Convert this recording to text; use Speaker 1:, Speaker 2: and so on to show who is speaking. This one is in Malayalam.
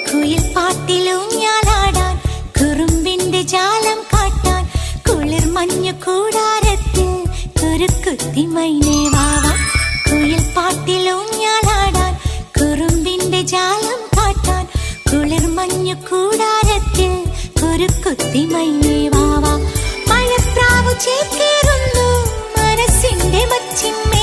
Speaker 1: കുയിൽ പാട്ടിലൂഞ്ഞാലാടാൻ കുറുമ്പിന്റെ ജാലം കാട്ടാൻ കുളിർ മഞ്ഞു കൂടാരത്തിൽ കുരുക്കുത്തി മൈനേ വാവാ. കുയിൽ പാട്ടിലൂഞ്ഞാലാടാൻ കുറുമ്പിന്റെ ജാലം കാട്ടാൻ കുളിർ മഞ്ഞു കൂടാരത്തിൽ കുരുക്കുത്തി മൈനേ വാവാ. മഴപ്രാവു ചേക്കേറുന്നു മനസ്സിന്റെ മച്ചിന്മേൽ